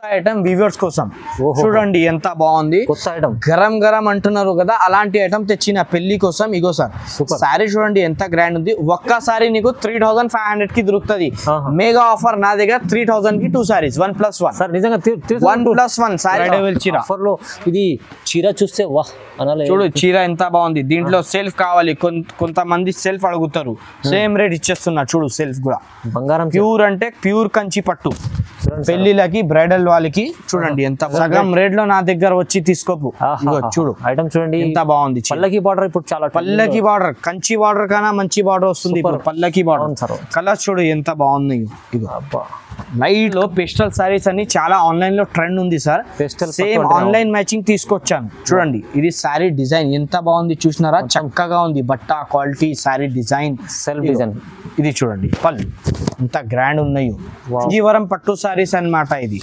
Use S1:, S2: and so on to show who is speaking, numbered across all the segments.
S1: Item weavers కోసం చూడండి ఎంత బాగుంది.
S2: కొత్త ఐటమ్
S1: గరం గరం అంటున్నారు కదా, అలాంటి ఐటమ్ తెచ్చిన పెళ్లి కోసం. ఇగో సార్ సారీ చూడండి ఎంత గ్రాండ్ ఉంది. ఒక్కసారి నీకు 3500 కి దొరుకుతుంది. మెగా ఆఫర్ నా దగ్గర 3000 కి 2 సారీస్ 1+1.
S2: సార్ నిజంగా
S1: 1+1 సారీ చీర
S2: ఆఫర్ లో. ఇది చీర చూస్తే వాహ్ అనాలి.
S1: చూడు చీర ఎంత బాగుంది. దీంట్లో సెల్ఫ్ కావాలి, కొంతమంది సెల్ఫ్ అడుగుతారు, సేమ్ రేట్ ఇచ్చేస్తున్నా. చూడు సెల్ఫ్ కూడా
S2: బంగారం
S1: ప్యూర్ అంటే ప్యూర్ కంచి పట్టు. పెళ్లిలకి బ్రైడల్ వాళ్ళకి చూడండి ఎంత సగం రేట్ లో నా దగ్గర వచ్చి తీసుకోపు. చూడు
S2: ఐటమ్ చూడండి
S1: ఎంత బాగుంది.
S2: పల్లకి బార్డర్ ఇప్పుడు చాలా
S1: పల్లకి బార్డర్, కంచి బార్డర్ కన్నా మంచి బార్డర్ వస్తుంది ఇప్పుడు పల్లకి బార్డర్. కలర్స్ చూడు ఎంత బాగుంది. లైట్ లో పెస్టల్ సారీస్ అని చాలా ఆన్లైన్ లో ట్రెండ్ ఉంది సార్. సేమ్ ఆన్లైన్ మ్యాచింగ్ తీసుకొచ్చాను. చూడండి ఇది సారీ డిజైన్ ఎంత బాగుంది చూసినారా, చక్కగా ఉంది. బట్ట quality, sorry design, self design. ఇది చూడండి పళ్ళు ఎంత గ్రాండ్ ఉన్నాయి. కాంజీవరం పట్టు సారీస్ అన్నమాట. ఇది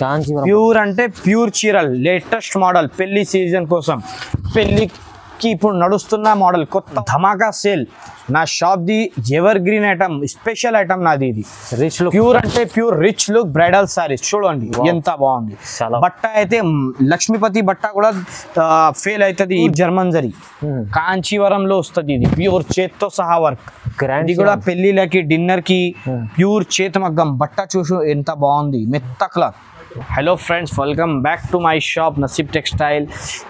S1: ప్యూర్ అంటే ప్యూర్ చీరలు, లేటెస్ట్ మోడల్ పెళ్లి సీజన్ కోసం. పెళ్లికి ఇప్పుడు నడుస్తున్న మోడల్, కొత్త ధమాకా సేల్. నా shop the ever green item, special item నాది. ఇది రిచ్ లుక్, ప్యూర్ అంటే pure rich look bridal saris. చూడండి ఎంత బాగుంది. బట్ట అయితే లక్ష్మీపతి బట్ట కూడా ఫెయిల్ అవుతుంది. జర్మన్ జరీ కాంచీవరంలో వస్తుంది. ఇది ప్యూర్ చేత్తో సహా వర్క్. ఇది కూడా పెళ్లిలకి డిన్నర్ కి ప్యూర్ చేతి మగ్గం బట్ట. చూసు ఎంత బాగుంది, మెత్త cloth. Hello friends, welcome back to my shop నసీబ్ textile.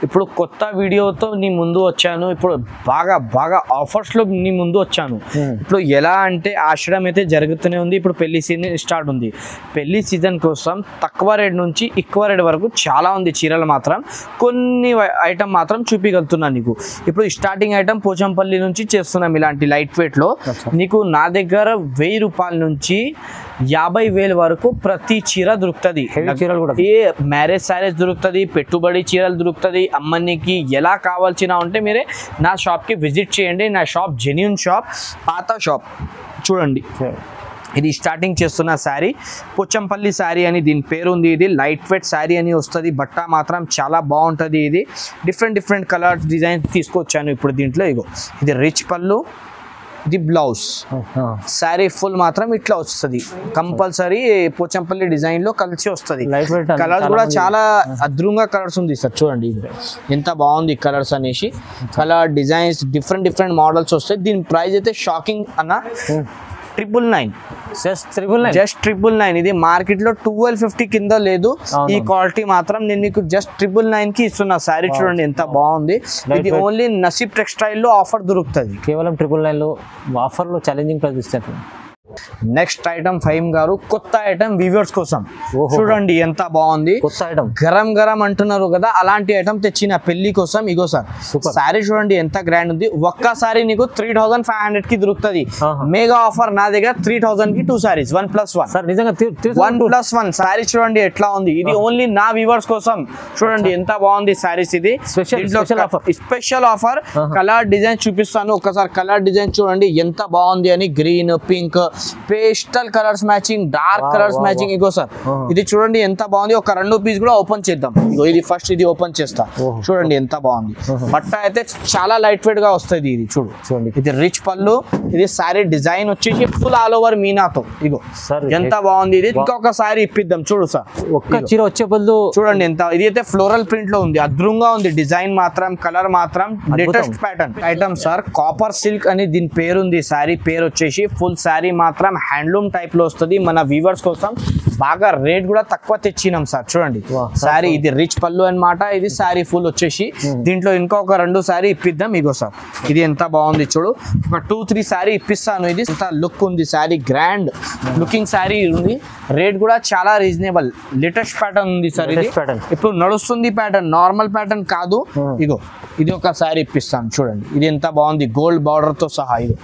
S1: ఇప్పుడు కొత్త వీడియోతో నీ ముందు వచ్చాను. ఇప్పుడు బాగా ఆఫర్స్లో నీ ముందు వచ్చాను. ఇప్పుడు ఎలా అంటే ఆషాఢం అయితే జరుగుతూనే ఉంది. ఇప్పుడు పెళ్లి సీజన్ స్టార్ట్ ఉంది. పెళ్లి సీజన్ కోసం తక్కువ రేట్ నుంచి ఎక్కువ రేట్ వరకు చాలా ఉంది చీరలు. మాత్రం కొన్ని ఐటమ్ మాత్రం చూపించగలుగుతున్నాను నీకు. ఇప్పుడు స్టార్టింగ్ ఐటమ్ పోచంపల్లి నుంచి చేస్తున్నాం. ఇలాంటి లైట్ వెయిట్లో నీకు నా దగ్గర 1000 రూపాయల నుంచి 50,000 వరకు ప్రతి చీర దొరుకుతుంది. చీరలు కూడా ఏ మ్యారేజ్ సారీస్ దొరుకుతుంది, పెట్టుబడి చీరలు దొరుకుతుంది. అమ్మనికి ఎలా కావాల్సిన ఉంటే మీరే నా షాప్కి విజిట్ చేయండి. నా షాప్ జెన్యూన్ షాప్, పాత షాప్. చూడండి ఇది స్టార్టింగ్ చేస్తున్న శారీ పోచంపల్లి శారీ అని దీని పేరు ఉంది. ఇది లైట్ వెయిట్ శారీ అని వస్తుంది. బట్ట మాత్రం చాలా బాగుంటుంది. ఇది డిఫరెంట్ కలర్స్ డిజైన్స్ తీసుకొచ్చాను ఇప్పుడు దీంట్లో. ఇగో ఇది రిచ్ పళ్ళు, ఇది బ్లౌజ్. శారీ ఫుల్ మాత్రం ఇట్లా వస్తుంది. కంపల్సరీ పోచంపల్లి డిజైన్ లో కలిసి వస్తుంది. కలర్స్ కూడా చాలా అద్భుతంగా కలర్స్ ఉంది సార్. చూడండి ఎంత బాగుంది కలర్స్ అనేసి. కలర్ డిజైన్స్ డిఫరెంట్ మోడల్స్ వస్తాయి. దీని ప్రైస్ అయితే షాకింగ్ అన్న 999. జస్ట్ 999. ఇది మార్కెట్ లో 1250 కింద లేదు. ఈ క్వాలిటీ మాత్రం నేను మీకు జస్ట్ 999 కి ఇస్తున్నా. శారీ చూడండి ఎంత బాగుంది. ఇది ఓన్లీ నసీబ్ టెక్స్టైల్ లో ఆఫర్ దొరుకుతుంది.
S2: కేవలం 999 లో ఆఫర్ లో ఛాలెంజింగ్ ప్రైస్ ఇస్తారు.
S1: నెక్స్ట్ ఐటమ్ ఫైమ్ గారు కొత్త ఐటమ్ వీవర్స్ కోసం. చూడండి ఎంత బాగుంది.
S2: కొత్త ఐటమ్
S1: గరం గరం అంటున్నారు కదా, అలాంటి ఐటమ్ తెచ్చిన పెళ్లి కోసం. ఇగో సార్ సారీ చూడండి ఎంత గ్రాండ్ ఉంది. ఒక్కసారి నీకు 3500 కి దొరుకుతుంది. మెగా ఆఫర్ నా దగ్గర 3000 కి 2 సారీస్ 1+1.
S2: సార్ నిజంగా
S1: 1+1 సారీ చూడండి ఎట్లా ఉంది. ఇది ఓన్లీ నా వ్యూవర్స్ కోసం. చూడండి ఎంత బాగుంది సారీస్. ఇది స్పెషల్ ఆఫర్. కలర్ డిజైన్ చూపిస్తాను ఒకసారి. కలర్ డిజైన్ చూడండి ఎంత బాగుంది అని. Green, pink, pastel colours matching, dark colours matching. ఇగో సార్ ఇది చూడండి ఎంత బాగుంది. ఒక 2 పీస్ కూడా ఓపెన్ చేద్దాం. ఇగో ఇది ఫస్ట్ ఇది ఓపెన్ చేస్తా. చూడండి ఎంత బాగుంది. బట్ట అయితే చాలా లైట్ వెయిట్ గా వస్తుంది. ఇది చూడండి ఇది రిచ్ పళ్ళు. ఇది సారీ డిజైన్ వచ్చేసి ఫుల్ ఆల్ ఓవర్ మీనాతో. ఇగో ఎంత బాగుంది. ఇది ఇంకొక సారీ ఇప్పిద్దాం. చూడు సార్
S2: ఒక్క చీర వచ్చే బదులు చూడండి
S1: ఎంత. ఇది అయితే ఫ్లోరల్ ప్రింట్ లో ఉంది. అద్భుతంగా ఉంది. డిజైన్ మాత్రం, కలర్ మాత్రం latest pattern item sir. Copper silk అని దీని పేరు ఉంది. సారీ పేరు వచ్చేసి ఫుల్ సారీ మాత్రం హ్యాండ్లూమ్ టైప్ లో వస్తుంది. మన వ్యూవర్స్ కోసం బాగా రేట్ కూడా తక్కువ తెచ్చినాం సార్. చూడండి సారీ ఇది రిచ్ పళ్ళు అన్నమాట. ఇది సారీ ఫుల్ వచ్చేసి దీంట్లో ఇంకొక 2 సారీ ఇప్పిద్దాం. ఇగో సార్ ఇది ఎంత బాగుంది. చూడు ఒక 2-3 సారీ ఇప్పిస్తాను. ఇది ఎంత లుక్ ఉంది. సారీ గ్రాండ్ లుకింగ్ సారీ ఉంది. రేట్ కూడా చాలా రీజనబుల్. లేటెస్ట్ ప్యాటర్న్ ఉంది సార్. ఇది ఇప్పుడు నడుస్తుంది ప్యాటర్న్, నార్మల్ ప్యాటర్న్ కాదు. ఇగో ఇది ఒక సారీ ఇప్పిస్తాను. చూడండి ఇది ఎంత బాగుంది. గోల్డ్ బార్డర్ తో సహా. ఇగో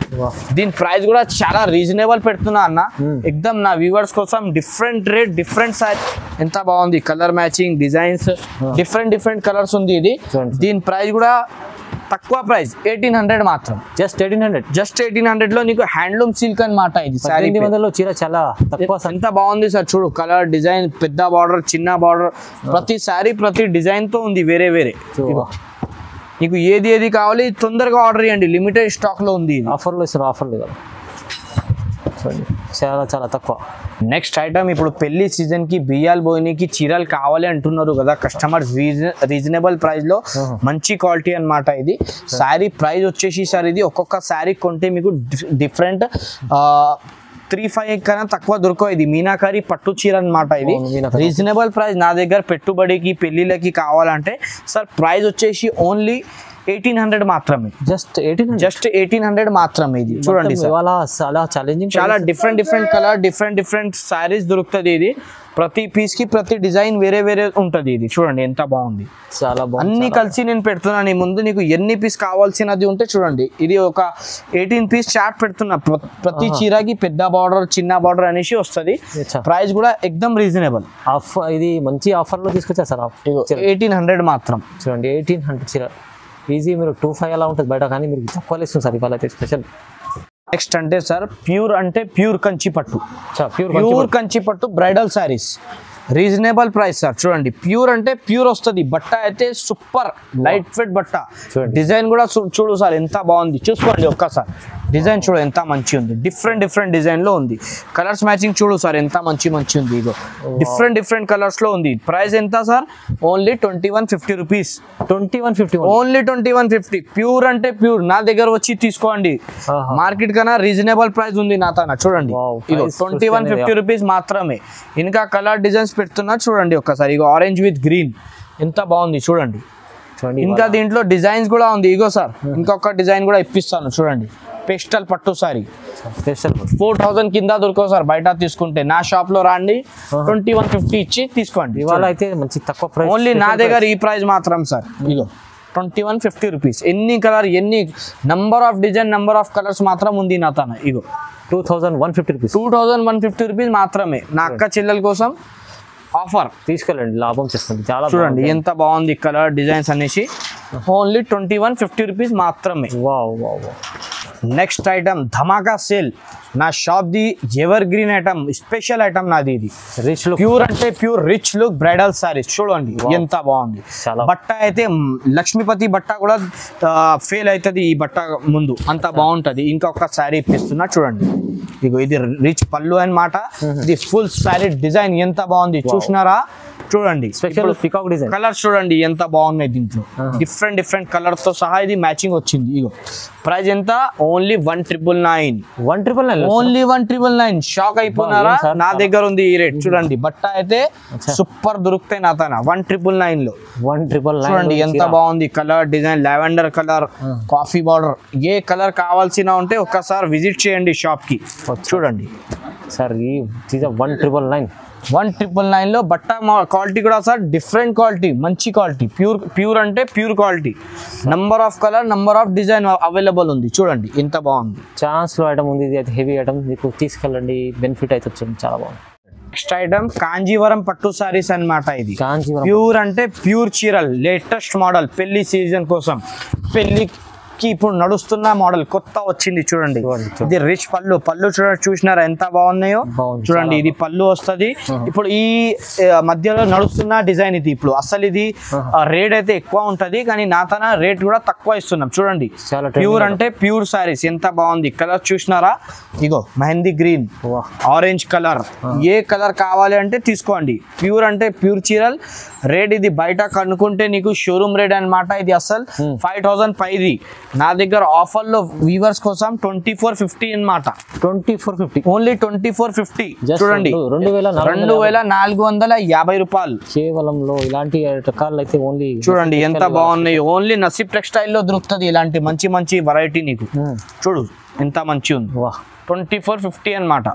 S1: దీని ప్రైస్ కూడా చాలా రీజనబుల్ పెడుతున్నా అన్న. ఎక్దమ్ నా వ్యూవర్స్ కోసం. Different rate, different sorry. ఎంత బాగుంది. Colour matching, designs different colours ఉంది. ఇది దీని ప్రైస్ కూడా తక్కువ ప్రైస్ 1800 మాత్రం. జస్ట్ 1800 లో నీకు హ్యాండ్లూమ్ సిల్క్ అన్నమాట. ఇది సారీ
S2: చీర చాలా తక్కువ.
S1: ఎంత బాగుంది సార్. చూడు కలర్ డిజైన్, పెద్ద బార్డర్, చిన్న బార్డర్, ప్రతి సారీ ప్రతి డిజైన్ తో ఉంది వేరే. నీకు ఏది కావాలి తొందరగా ఆర్డర్ చేయండి. లిమిటెడ్ స్టాక్ లో ఉంది.
S2: ఆఫర్లో ఇస్తారు. ఆఫర్లు కదా. చాలా చాలా తక్కువ.
S1: నెక్స్ట్ ఐటమ్ ఇప్పుడు పెళ్లి సీజన్ కి బియ్యాలు బోయినకి చీరలు కావాలి అంటున్నారు కదా కస్టమర్స్, రీజనబుల్ ప్రైస్ లో మంచి క్వాలిటీ అన్నమాట. ఇది శారీ ప్రైస్ వచ్చేసి సార్ ఇది ఒక్కొక్క శారీ కొంటే మీకు డిఫరెంట్ 3-5 కన్నా తక్కువ దొరకవు. ఇది మీనాకారి పట్టు చీర అనమాట. ఇది రీజనబుల్ ప్రైస్. నా దగ్గర పెట్టుబడికి పెళ్లిళ్ళకి కావాలంటే సార్ ప్రైస్ వచ్చేసి ఓన్లీ 1800 మాత్రమే.
S2: జస్ట్
S1: 1800 మాత్రమే. ఇది చూడండి సార్,
S2: చాలా ఛాలెంజింగ్,
S1: చాలా డిఫరెంట్ కలర్, డిఫరెంట్ సారీస్ దొరుకుతుంది. ఇది ప్రతి పీస్ కి ప్రతి డిజైన్ వేరే ఉంటది. ఇది చూడండి ఎంత బాగుంది,
S2: చాలా బాగుంది.
S1: అన్ని కలిసి నేను పెడుతున్నాను ఈ ముందు. నీకు ఎన్ని పీస్ కావాల్సినది ఉంటే చూడండి. ఇది ఒక 18 పీస్ చార్ట్ పెడుతున్నా. ప్రతి చీరకి పెద్ద బార్డర్ చిన్న బార్డర్ అనేసి వస్తుంది. ప్రైస్ కూడా ఎక్దమ్ రీజనబుల్.
S2: ఇది మంచి ఆఫర్ లో తీసుకొచ్చా సార్.
S1: 1800 మాత్రం.
S2: చూడండి 1800 చీర ఈజీ. మీరు 25 అలా ఉంటుంది బయట, కానీ మీరు తక్కువ ఇస్తుంది సార్ ఇవాళ అయితే స్పెషల్.
S1: నెక్స్ట్ అంటే సార్ ప్యూర్ కంచి పట్టు. ప్యూర్ కంచి పట్టు bridal saris reasonable price sir. చూడండి ప్యూర్ అంటే ప్యూర్ వస్తుంది. బట్ట అయితే సూపర్ లైట్ వెయిట్ బట్ట. డిజైన్ కూడా చూడు సార్ ఎంత బాగుంది. చూసుకోండి ఒక్కసారి డిజైన్ చూడు ఎంత మంచి ఉంది. డిఫరెంట్ డిజైన్ లో ఉంది. కలర్స్ మ్యాచింగ్ చూడు సార్ ఎంత మంచి ఉంది. ఇదో డిఫరెంట్ కలర్స్ లో ఉంది. ప్రైస్ ఎంత sir? Only 2150 rupees.
S2: 2150
S1: only 2150. Pure అంటే ప్యూర్. నా దగ్గర వచ్చి తీసుకోండి. మార్కెట్ కన్నా రీజనబుల్ ప్రైస్ ఉంది నా తన. చూడండి ఇదో 2150 రూపీస్ మాత్రమే. ఇంకా కలర్ డిజైన్స్ పెడుతున్నా చూడండి ఒక్కసారి. ఇగో ఆరెంజ్ విత్ గ్రీన్ ఎంత బాగుంది చూడండి. ఇంకా దీంట్లో డిజైన్స్ కూడా ఉంది. ఇగో సార్ ఇంకొక డిజైన్ కూడా ఇప్పిస్తాను చూడండి. పేస్టల్ పట్టు సారీ 4000 కింద దొరకవు సార్ బయట తీసుకుంటే. నా షాప్ లో రండి 2150 ఇచ్చి తీసుకోండి.
S2: ఇవాళ అయితే మంచి తక్కువ ప్రైస్.
S1: ఓన్లీ నా దగ్గర ఈ ప్రైస్ మాత్రం సార్. ఇగో 2150 రూపీస్. ఎన్ని కలర్, ఎన్ని number of design, number of colours మాత్రం ఉంది నా తన. ఇగో
S2: 2150 రూపీస్.
S1: 2150 రూపీస్ మాత్రమే. నా అక్క చెల్లెల కోసం ఆఫర్.
S2: తీసుకెళ్ళండి, లాభం చేస్తుంది. చాలా
S1: చూడండి ఎంత బాగుంది కలర్ డిజైన్స్ అనేసి. ఓన్లీ 2150 రూపీస్ మాత్రమే. నెక్స్ట్ ఐటమ్ ధమాకా సేల్. నా shop the ever green item, special item నాది. ఇది
S2: రిచ్ లుక్,
S1: ప్యూర్ అంటే pure rich look bridal saris. చూడండి ఎంత బాగుంది. బట్ట అయితే లక్ష్మీపతి బట్ట కూడా ఫెయిల్ అవుతుంది ఈ బట్ట ముందు, అంత బాగుంటది. ఇంకొక శారీ ఇప్పిస్తున్నా చూడండి. ఇగో ఇది రిచ్ పళ్ళు అన్నమాట. ఇది ఫుల్ శారీ డిజైన్ ఎంత బాగుంది చూసినారా? చూడండి
S2: స్పెషల్ పికాక్ డిజైన్.
S1: కలర్స్ చూడండి ఎంత బాగున్నాయి. దీంట్లో డిఫరెంట్ కలర్ తో సహా ఇది మ్యాచింగ్ వచ్చింది. ఇగో ప్రైస్ ఎంత? ఓన్లీ 1999.
S2: 1999.
S1: ఓన్లీ 1999. షాక్ అయిపోయినారా? నా దగ్గర ఉంది ఈ రేట్. చూడండి బట్ట అయితే సూపర్ దొరుకుతాయి నా తన. 1999 లో
S2: 1999.
S1: చూడండి ఎంత బాగుంది colour design. Lavender colour, coffee border, ఏ కలర్ కావాల్సిన ఉంటే ఒక్కసారి విజిట్ చేయండి షాప్ కి. చూడండి
S2: సార్ ఈ 1999.
S1: 1999 లో బట్ట క్వాలిటీ కూడా సార్ డిఫరెంట్ క్వాలిటీ, మంచి క్వాలిటీ. ప్యూర్ అంటే pure quality. Number of colour, number of design available ఉంది. చూడండి ఎంత బాగుంది.
S2: ఛాన్స్ లో ఐటమ్ ఉంది. ఇది అయితే హెవీ ఐటమ్, మీకు తీసుకెళ్ళండి, బెనిఫిట్ అయితే వచ్చింది. చాలా బాగుంది.
S1: నెక్స్ట్ ఐటమ్ కాంజీవరం పట్టు సారీస్ అన్నమాట. ఇది
S2: కాంజీవరం
S1: ప్యూర్ అంటే ప్యూర్ చీరలు, లేటెస్ట్ మోడల్ పెళ్లి సీజన్ కోసం. పెళ్లికి ఇప్పుడు నడుస్తున్న మోడల్ కొత్త వచ్చింది చూడండి. ఇది రిచ్ పళ్ళు చూసినారా ఎంత బాగున్నాయో? చూడండి ఇది పళ్ళు వస్తుంది. ఇప్పుడు ఈ మధ్యలో నడుస్తున్న డిజైన్ ఇది. ఇప్పుడు అసలు ఇది రేట్ అయితే ఎక్కువ ఉంటది, కానీ నా తన రేట్ కూడా తక్కువ ఇస్తున్నాం. చూడండి ప్యూర్ అంటే ప్యూర్ సారీస్ ఎంత బాగుంది. కలర్ చూసినారా? ఇగో మెహందీ గ్రీన్, ఆరెంజ్ కలర్, ఏ కలర్ కావాలి అంటే తీసుకోండి. ప్యూర్ అంటే ప్యూర్ చీరల్. రేట్ ఇది బయట కనుక్కుంటే నీకు షోరూమ్ రేట్ అన్నమాట. ఇది అసలు 5000 పైది. నా దగ్గర ఆఫర్ లో వీవర్స్ కోసం 2450 అన్నమాట.
S2: 2450.
S1: ఓన్లీ 2450. చూడండి
S2: 2450
S1: రూపాయలు
S2: కేవలంలో. ఇలాంటి రకాలు అయితే ఓన్లీ
S1: చూడండి ఎంత బాగున్నాయి. ఓన్లీ నసీబ్ టెక్స్టైల్ లో దొరుకుతుంది ఇలాంటి మంచి వెరైటీ. నీకు చూడు ఎంత మంచి ఉంది. 2450 అన్నమాట.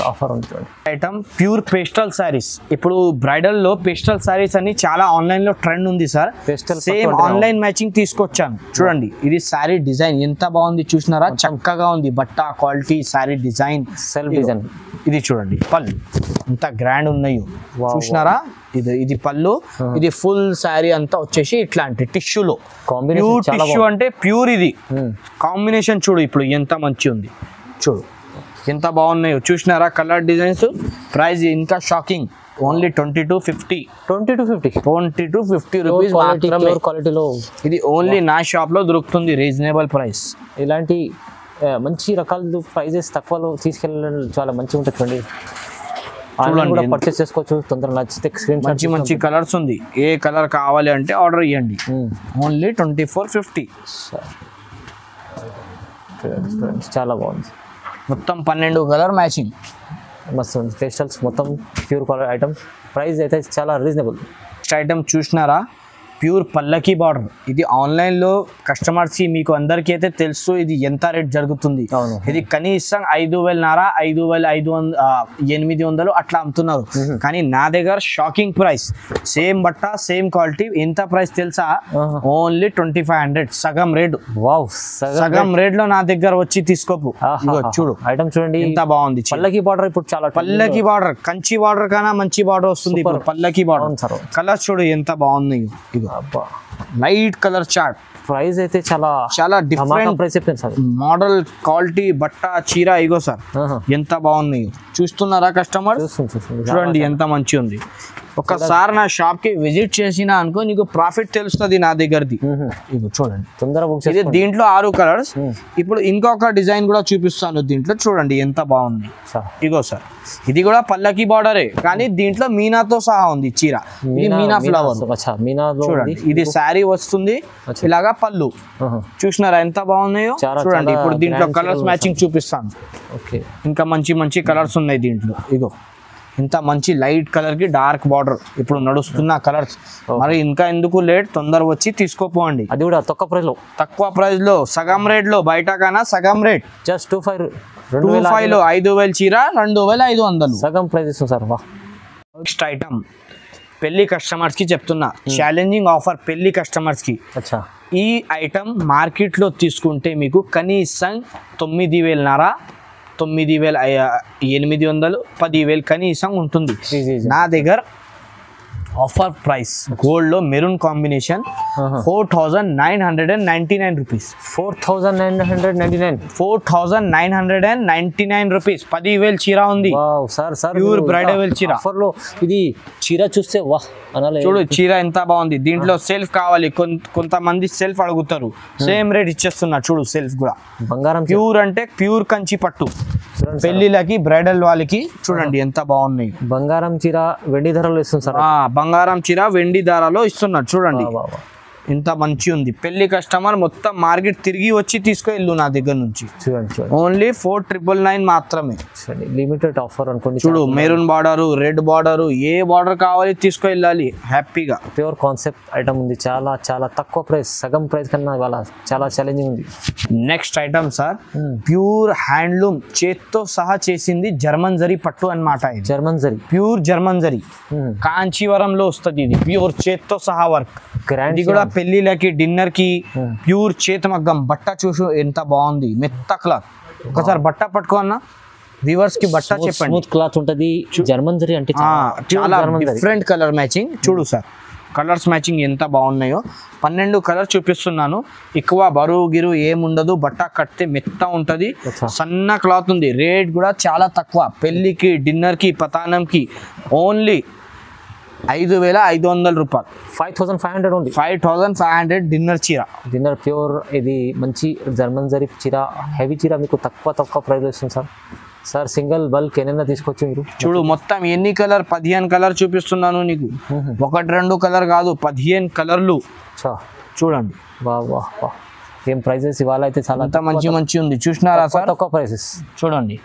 S2: ఆఫర్ ఉంది.
S1: Item pure pastel saris. ఇప్పుడు బ్రైడల్ లో పేస్టల్ సారీస్ అని చాలా ఆన్లైన్ లో ట్రెండ్ ఉంది సార్. సేమ్ ఆన్లైన్ మ్యాచింగ్ తీసుకొచ్చాను. చూడండి ఇది సారీ డిజైన్ ఎంత బాగుంది చూసినారా? చక్కగా ఉంది బట్ట quality, sorry design, self design. ఇది చూడండి పళ్ళు ఎంత గ్రాండ్ ఉన్నాయో చూసినారా? ఇది పళ్ళు. ఇది ఫుల్ సారీ అంతా వచ్చేసి ఇట్లాంటి టిష్యూలో. ప్యూర్ టిష్యూ అంటే ప్యూర్. ఇది కాంబినేషన్ చూడు ఇప్పుడు ఎంత మంచి ఉంది. చూడు ఎంత బాగున్నాయో చూసినారా? Colour designs. ప్రైస్ ఇంకా షాకింగ్. ఓన్లీ 2250. 2250 రూపీస్ మాత్రమే.
S2: క్వాలిటీలో
S1: ఇది ఓన్లీ నా షాప్ లో దొరుకుతుంది. Reasonable price.
S2: ఇలాంటి మంచి రకాలు ప్రైజెస్ తక్కువలో తీసుకెళ్ళడం చాలా మంచిగా ఉంటుంది చూడండి. ఆన్లైన్ కూడా పర్చేస్ చేసుకోవచ్చు, తొందరగా నచ్చితే స్క్రీన్
S1: మంచి మంచి కలర్స్ ఉంది. ఏ కలర్ కావాలి అంటే ఆర్డర్ ఇవ్వండి. ఓన్లీ 2450.
S2: చాలా బాగుంది.
S1: మొత్తం 12 కలర్ మ్యాచింగ్
S2: మస్తు ఉంది. పేస్టల్స్ మొత్తం ప్యూర్ కలర్ ఐటమ్. ప్రైస్ అయితే చాలా రీజనబుల్.
S1: నెక్స్ట్ ఐటమ్ చూసినారా, ప్యూర్ పల్లకి బార్డర్. ఇది ఆన్లైన్లో కస్టమర్స్కి మీకు అందరికీ అయితే తెలుసు ఇది ఎంత రేట్ జరుగుతుంది. ఇది కనీసం 5,500 అట్లా అమ్ముతున్నారు. కానీ నా దగ్గర షాకింగ్ ప్రైస్, సేమ్ బట్ట సేమ్ క్వాలిటీ. ఎంత ప్రైస్ తెలుసా? ఓన్లీ 2500. సగం రేట్.
S2: వావ్,
S1: సగం రేట్ లో నా దగ్గర వచ్చి తీసుకోపు. చూడు
S2: ఐటమ్ చూడండి ఎంత
S1: బాగుంది.
S2: పల్లకి బార్డర్ ఇప్పుడు చాలా
S1: పల్లకి బార్డర్, కంచి బార్డర్ కన్నా మంచి బార్డర్ వస్తుంది ఇప్పుడు పల్లకి బార్డర్. కలర్ చూడు ఎంత బాగుంది. ఇది లైట్ కలర్ చార్ట్.
S2: ప్రైస్ అయితే చాలా
S1: డిఫరెంట్
S2: ప్రైస్ చెప్పాను సార్.
S1: మోడల్, క్వాలిటీ, బట్ట, చీర ఇగో సార్ ఎంత బాగుంది. చూస్తున్నారా కస్టమర్? చూడండి ఎంత మంచి ఉంది. ఒకసారి నా షాప్ కి విజిట్ చేసినా అనుకో నీకు ప్రాఫిట్ తెలుస్తుంది నా దగ్గరది. ఇగో చూడండి
S2: తొందరగా.
S1: ఇది దీంట్లో 6 కలర్స్. ఇప్పుడు ఇంకొక డిజైన్ కూడా చూపిస్తాను దీంట్లో. చూడండి ఎంత బాగుంది. ఇగో సార్ ఇది కూడా పల్లకి బార్డరే కానీ దీంట్లో మీనాతో సహా ఉంది చీర. ఇది మీనా ఫ్లవర్ చూడండి. ఇది శారీ వస్తుంది ఇలాగా పళ్ళు. చూసినారా ఎంత బాగున్నాయో? చూడండి ఇప్పుడు దీంట్లో కలర్స్ మ్యాచింగ్ చూపిస్తాను. ఇంకా మంచి మంచి కలర్స్ ఉన్నాయి దీంట్లో. ఇగో ఇంత మంచి లైట్ కలర్ కి డార్క్ బార్డర్ ఇప్పుడు నడుస్తున్న కలర్స్. మరి ఇంకా ఎందుకు లేట్, తొందర వచ్చి తీసుకోపోండి.
S2: అది కూడా
S1: తక్కువ ప్రైస్ లో సగం రేట్ లో. బయట కన్నా సగం రేట్.
S2: జస్ట్
S1: 25 లో 5000 చీర 2500
S2: సగం ప్రైస్ సార్.
S1: నెక్స్ట్ ఐటమ్ పెళ్లి కస్టమర్స్ కి చెప్తున్నా, ఛాలెంజింగ్ ఆఫర్ పెళ్లి కస్టమర్స్ కి. ఈ ఐటమ్ మార్కెట్ లో తీసుకుంటే మీకు కనీసం 9,500 9,800 10,000 కనీసం ఉంటుంది. నా దగ్గర ఆఫర్ ప్రైస్ గోల్డ్ లో మెరూన్ కాంబినేషన్ 4,999 రూపీస్. 4,999 రూపీస్. 10,000 చీర ఉంది. ప్యూర్ బ్రైడల్ చీర.
S2: ఇది చీర చూస్తే వాహ్ అనాలి.
S1: చూడు చీర ఎంత బాగుంది. దీంట్లో సెల్ఫ్ కావాలి, కొంతమంది సెల్ఫ్ అడుగుతారు. సేమ్ రేట్ ఇచ్చేస్తున్నా. చూడు సెల్ఫ్ కూడా
S2: బంగారం
S1: ప్యూర్ అంటే ప్యూర్ కంచి పట్టు. పెళ్లిళ్ళకి బ్రైడల్ వాళ్ళకి చూడండి ఎంత బాగున్నాయి.
S2: బంగారం చీర వెండి ధరలో ఇస్తుంది సార్.
S1: బంగారం చీర వెండి ధరలో ఇస్తున్నారు. చూడండి ఎంత మంచి ఉంది. పెళ్లి కస్టమర్ మొత్తం మార్కెట్ తిరిగి వచ్చి తీసుకెళ్ళు నా దగ్గర నుంచి. ఓన్లీ 4,999 మాత్రమే.
S2: లిమిటెడ్ ఆఫర్ అనుకోండి.
S1: చూడు మెరూన్ బార్డర్, రెడ్ బార్డర్, ఏ బార్డర్ కావాలి తీసుకెళ్ళాలి హ్యాపీగా.
S2: ప్యూర్ కాన్సెప్ట్ ఐటమ్ ఉంది. చాలా చాలా తక్కువ ప్రైస్, సగం ప్రైస్ కన్నా ఇవాళ చాలా ఛాలెంజింగ్ ఉంది.
S1: Next item sir pure handloom, చేత్తో సహా చేసింది జర్మన్ జరీ పట్టు అన్నమాట.
S2: German zari,
S1: pure German zari కాంచీవరంలో వస్తుంది. ఇది ప్యూర్ చేత్తో సహా వర్క్. ఇది కూడా పెళ్లిళ్ళకి, డిన్నర్ కి ప్యూర్ చేత మగ్గం. బట్ట చూసు ఎంత బాగుంది. మెత్త క్లాత్. ఒకసారి బట్ట పట్టుకోన్నా వ్యూవర్స్ కి బట్ట చెప్పండి.
S2: స్మూత్ క్లాత్ ఉంటది. జర్మన్ జరీ అంటే
S1: చాలా డిఫరెంట్ కలర్ మ్యాచింగ్. చూడు సార్ కలర్స్ మ్యాచింగ్ ఎంత బాగున్నాయో. 12 కలర్ చూపిస్తున్నాను. ఎక్కువ బరువు గిరు ఏముండదు. బట్ట కడితే మెత్త ఉంటది. సన్న క్లాత్ ఉంది. రేట్ కూడా చాలా తక్కువ. పెళ్లికి, డిన్నర్ కి, పతానంకి ఓన్లీ 5,500 రూపాయలు.
S2: 5,500 ఉంది.
S1: 5,500 డిన్నర్ చీర.
S2: Dinner pure. ఇది మంచి జర్మన్ జరీ చీర, హెవీ చీర మీకు తక్కువ ప్రైస్ వస్తుంది సార్. సార్ సింగిల్ బల్క్ ఎన్నైనా తీసుకోవచ్చు మీరు. చూడు
S1: మొత్తం ఎన్ని కలర్, 15 కలర్ చూపిస్తున్నాను నీకు. 1-2 కలర్ కాదు, 15 కలర్లు. చూడండి
S2: వాహ్. ఏం ప్రైజెస్ ఇవాళ అయితే చాలా
S1: మంచి ఉంది. చూసినారా సార్
S2: తక్కువ ప్రైసెస్.
S1: చూడండి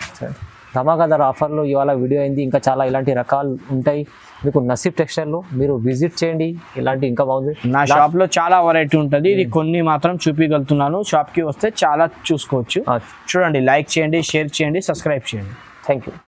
S2: ధమాకాదార్ ఆఫర్లో ఇవాళ వీడియో అయింది. ఇంకా చాలా ఇలాంటి రకాలు ఉంటాయి మీకు నసీబ్ టెక్స్టైల్లో. మీరు విజిట్ చేయండి. ఇలాంటి ఇంకా బాగుంది.
S1: నా షాప్ లో చాలా వెరైటీ ఉంటుంది. ఇది కొన్ని మాత్రం చూపించగలుగుతున్నాను. షాప్ కి వస్తే చాలా చూసుకోవచ్చు. చూడండి, లైక్ చేయండి, షేర్ చేయండి, సబ్స్క్రైబ్ చేయండి.
S2: Thank you.